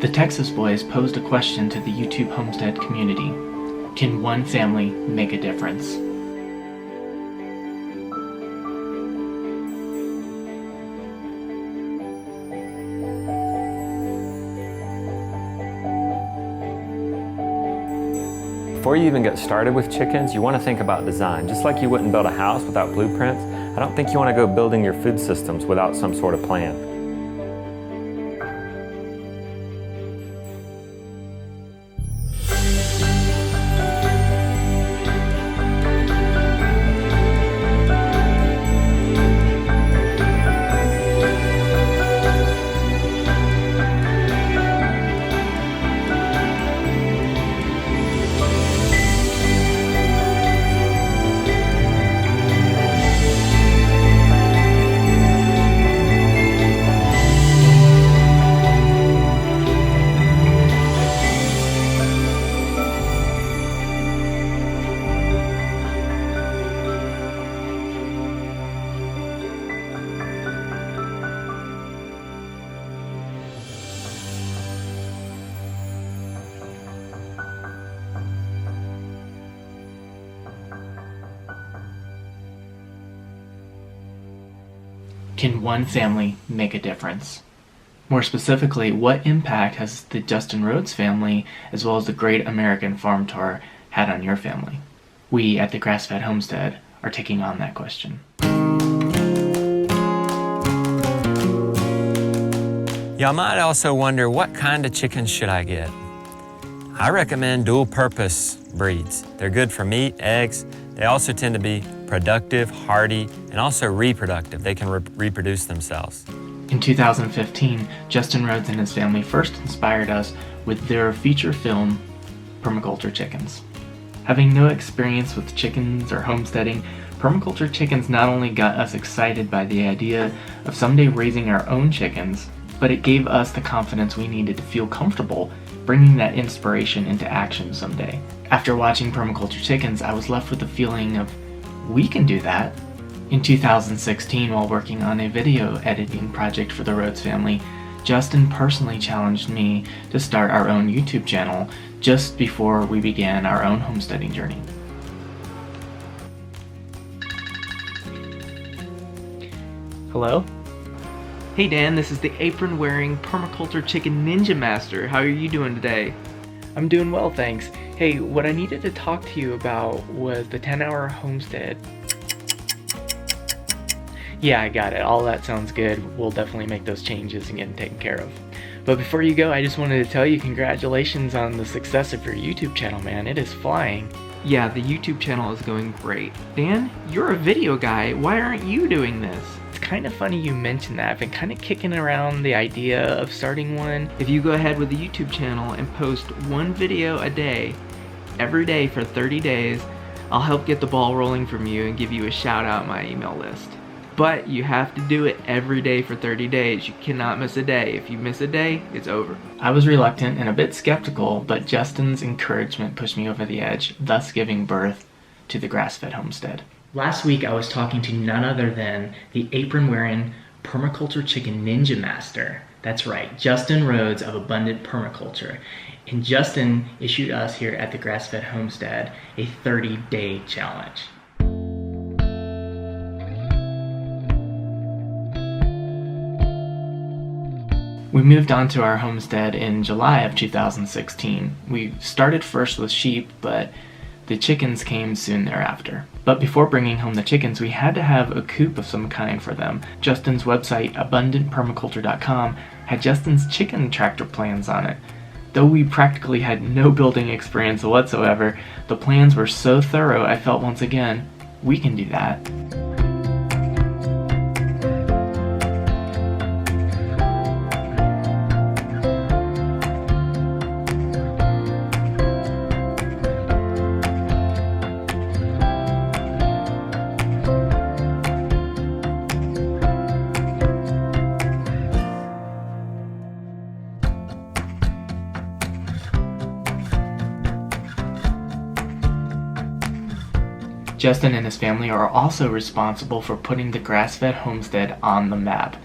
The Texas boys posed a question to the YouTube Homestead community. Can one family make a difference? Before you even get started with chickens, you want to think about design. Just like you wouldn't build a house without blueprints, I don't think you want to go building your food systems without some sort of plan. Can one family make a difference? More specifically, what impact has the Justin Rhodes family, as well as the Great American Farm Tour, had on your family? We at the Grass-fed Homestead are taking on that question. Y'all might also wonder, what kind of chickens should I get? I recommend dual-purpose breeds. They're good for meat, eggs. They also tend to be productive, hardy, and also reproductive. They can reproduce themselves. In 2015, Justin Rhodes and his family first inspired us with their feature film, Permaculture Chickens. Having no experience with chickens or homesteading, Permaculture Chickens not only got us excited by the idea of someday raising our own chickens, but it gave us the confidence we needed to feel comfortable bringing that inspiration into action someday. After watching Permaculture Chickens, I was left with the feeling of, we can do that. In 2016, while working on a video editing project for the Rhodes family, Justin personally challenged me to start our own YouTube channel just before we began our own homesteading journey. Hello? Hey Dan, this is the apron-wearing Permaculture Chicken Ninja Master. How are you doing today? I'm doing well, thanks. Hey, what I needed to talk to you about was the 10-hour homestead. Yeah, I got it. All that sounds good. We'll definitely make those changes and get them taken care of. But before you go, I just wanted to tell you congratulations on the success of your YouTube channel, man. It is flying. Yeah, the YouTube channel is going great. Dan, you're a video guy. Why aren't you doing this? It's kind of funny you mentioned that. I've been kind of kicking around the idea of starting one. If you go ahead with the YouTube channel and post one video a day, every day for 30 days, I'll help get the ball rolling from you and give you a shout out on my email list. But you have to do it every day for 30 days. You cannot miss a day. If you miss a day, it's over. I was reluctant and a bit skeptical, but Justin's encouragement pushed me over the edge, thus giving birth to the Grass-fed Homestead. Last week I was talking to none other than the apron-wearing Permaculture Chicken Ninja Master. That's right, Justin Rhodes of Abundant Permaculture. And Justin issued us here at the Grass-fed Homestead a 30-day challenge. We moved on to our homestead in July of 2016. We started first with sheep, but the chickens came soon thereafter. But before bringing home the chickens, we had to have a coop of some kind for them. Justin's website, abundantpermaculture.com, had Justin's chicken tractor plans on it. Though we practically had no building experience whatsoever, the plans were so thorough I felt once again, we can do that. Justin and his family are also responsible for putting the Grass-fed Homestead on the map.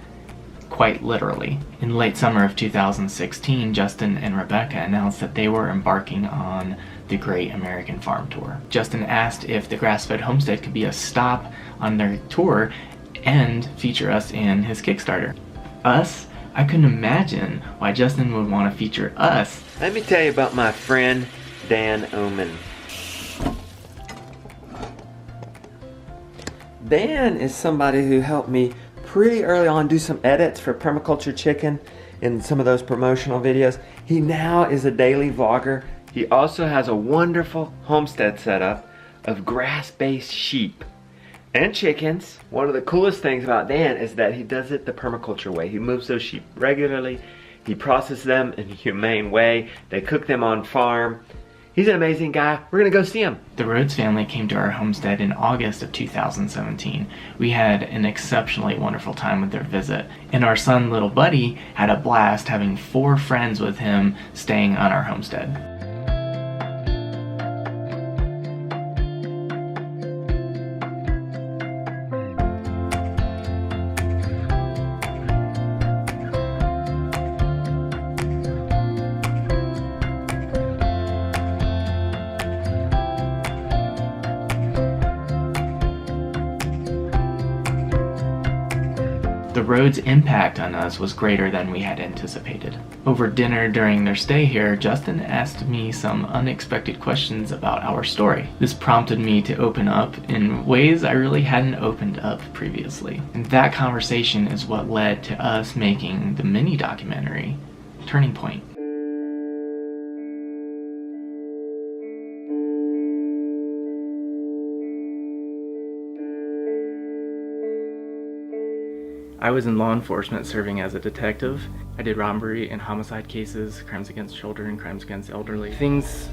quite literally. In late summer of 2016, Justin and Rebecca announced that they were embarking on the Great American Farm Tour. Justin asked if the Grass-fed Homestead could be a stop on their tour and feature us in his Kickstarter. Us? I couldn't imagine why Justin would want to feature us. Let me tell you about my friend Dan Oman. Dan is somebody who helped me pretty early on do some edits for Permaculture Chicken in some of those promotional videos. He now is a daily vlogger. He also has a wonderful homestead setup of grass-based sheep and chickens. One of the coolest things about Dan is that he does it the permaculture way. He moves those sheep regularly. He processes them in a humane way. They cook them on farm. He's an amazing guy. We're gonna go see him. The Rhodes family came to our homestead in August of 2017. We had an exceptionally wonderful time with their visit, and our son, little buddy, had a blast having 4 friends with him staying on our homestead. The Rhodes' impact on us was greater than we had anticipated. Over dinner during their stay here, Justin asked me some unexpected questions about our story. This prompted me to open up in ways I really hadn't opened up previously. And that conversation is what led to us making the mini documentary, Turning Point. I was in law enforcement serving as a detective. I did robbery and homicide cases, crimes against children, crimes against elderly. Things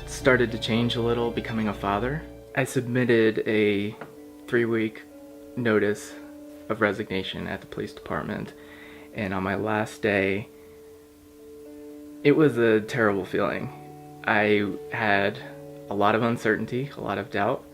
started to change a little becoming a father. I submitted a 3-week notice of resignation at the police department, and on my last day, it was a terrible feeling. I had a lot of uncertainty, a lot of doubt.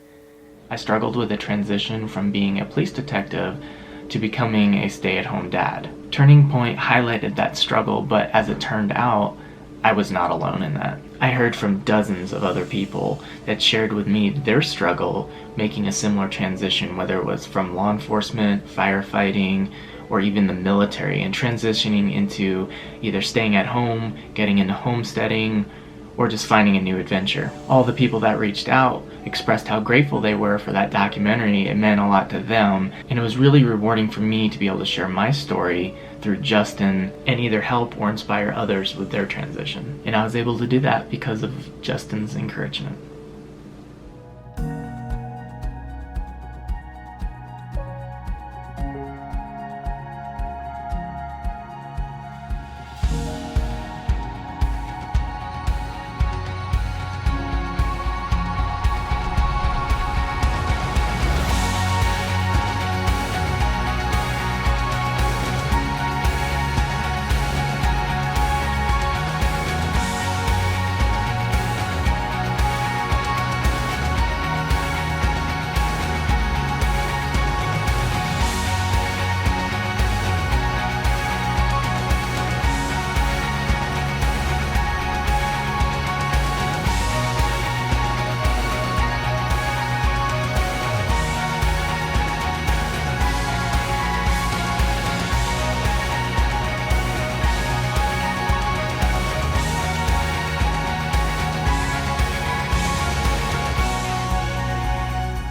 I struggled with a transition from being a police detective to becoming a stay-at-home dad. Turning Point highlighted that struggle, but as it turned out, I was not alone in that. I heard from dozens of other people that shared with me their struggle making a similar transition, whether it was from law enforcement, firefighting, or even the military, and transitioning into either staying at home, getting into homesteading, or just finding a new adventure. All the people that reached out expressed how grateful they were for that documentary. It meant a lot to them, and it was really rewarding for me to be able to share my story through Justin and either help or inspire others with their transition. And I was able to do that because of Justin's encouragement.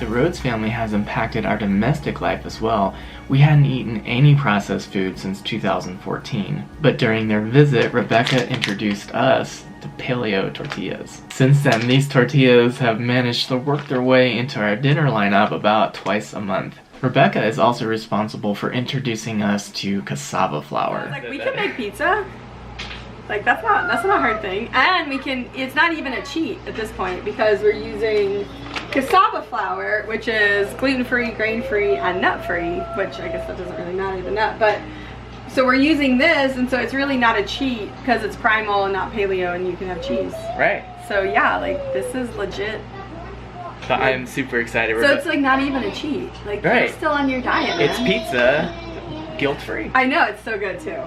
The Rhodes family has impacted our domestic life as well. We hadn't eaten any processed food since 2014, but during their visit, Rebecca introduced us to paleo tortillas. Since then, these tortillas have managed to work their way into our dinner lineup about twice a month. Rebecca is also responsible for introducing us to cassava flour. Like, we can make pizza. Like, that's not a hard thing. And it's not even a cheat at this point because we're using cassava flour, which is gluten-free, grain-free, and nut-free, which I guess that doesn't really matter, the nut, but so we're using this, and so it's really not a cheat because it's primal and not paleo, and you can have cheese. Right. So yeah, like, this is legit. So I'm super excited. So it's like not even a cheat. Like, right. You're still on your diet, man. It's pizza guilt-free. I know, it's so good too.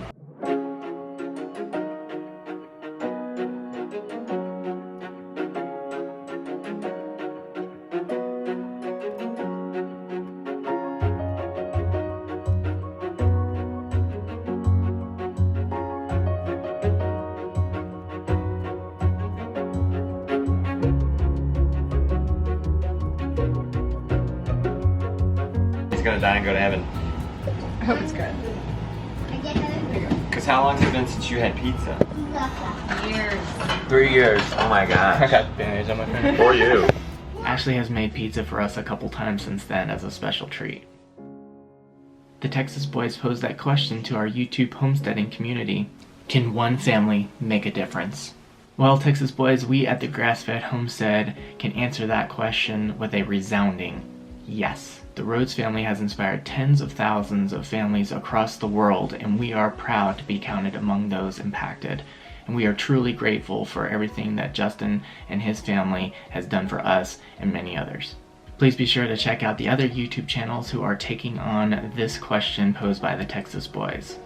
He's gonna die and go to heaven. I hope it's good. Because how long has it been since you had pizza? Years. 3 years. Oh my I gosh. got banners on my phone. For you. Ashley has made pizza for us a couple times since then as a special treat. The Texas boys posed that question to our YouTube homesteading community. Can one family make a difference? Well, Texas boys, we at the Grass-fed Homestead can answer that question with a resounding yes. The Rhodes family has inspired tens of thousands of families across the world, and we are proud to be counted among those impacted. And we are truly grateful for everything that Justin and his family has done for us and many others. Please be sure to check out the other YouTube channels who are taking on this question posed by the Texas boys.